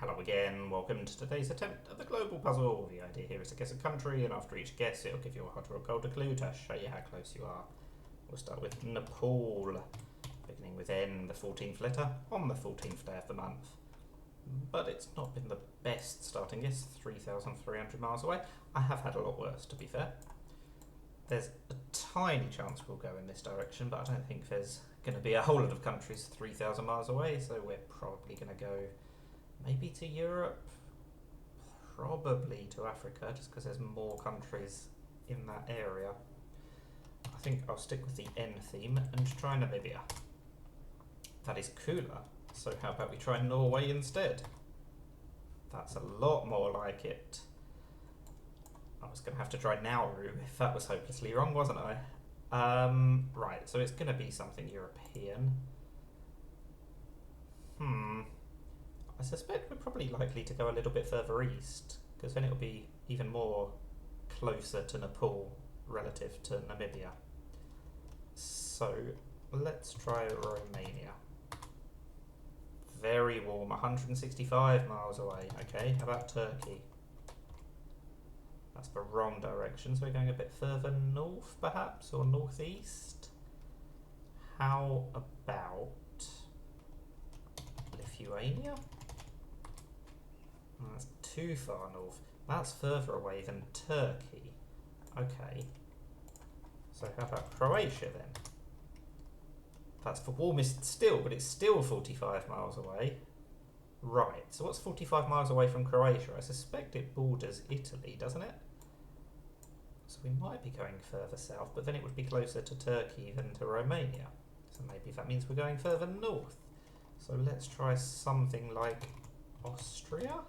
Hello again, welcome to today's attempt at the Globle puzzle. The idea here is to guess a country, and after each guess it'll give you a hot or a colder clue to show you how close you are. We'll start with Nepal, beginning with N, the 14th letter, on the 14th day of the month. But it's not been the best starting guess, 3,300 miles away. I have had a lot worse, to be fair. There's a tiny chance we'll go in this direction, but I don't think there's going to be a whole lot of countries 3,000 miles away, so we're probably going to go maybe to Europe, probably to Africa, just because there's more countries in that area. I think I'll stick with the N theme and try Namibia. That is cooler, so how about we try Norway instead? That's a lot more like it. I was going to have to try Nauru if that was hopelessly wrong, wasn't I? Right, so it's going to be something European. I suspect we're probably likely to go a little bit further east, because then it'll be even more closer to Nepal relative to Namibia. So let's try Romania. Very warm, 165 miles away. Okay, how about Turkey? That's the wrong direction, so we're going a bit further north perhaps, or northeast. How about Lithuania? That's too far north. That's further away than Turkey. Okay. So how about Croatia then? That's the warmest still, but it's still 45 miles away. Right, so what's 45 miles away from Croatia? I suspect it borders Italy, doesn't it? So we might be going further south, but then it would be closer to Turkey than to Romania. So maybe that means we're going further north. So let's try something like Austria.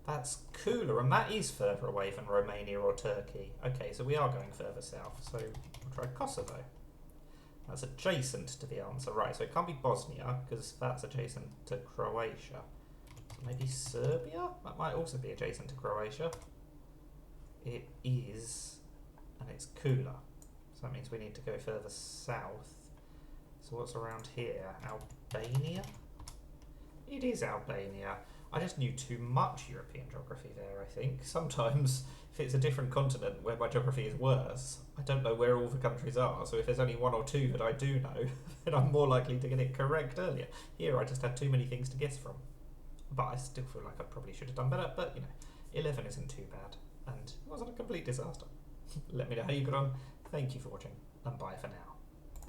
That's cooler, and that is further away than Romania or Turkey. Okay, so we are going further south, so we'll try Kosovo. That's adjacent to the answer, right, so it can't be Bosnia, because that's adjacent to Croatia. So maybe Serbia? That might also be adjacent to Croatia. It is, and it's cooler. So that means we need to go further south. So what's around here? Albania? It is Albania. I just knew too much European geography there, I think. Sometimes, if it's a different continent where my geography is worse, I don't know where all the countries are, so if there's only one or two that I do know, then I'm more likely to get it correct earlier. Here I just had too many things to guess from. But I still feel like I probably should have done better, but you know, 11 isn't too bad, and it wasn't a complete disaster. Let me know how you got on. Thank you for watching, and bye for now.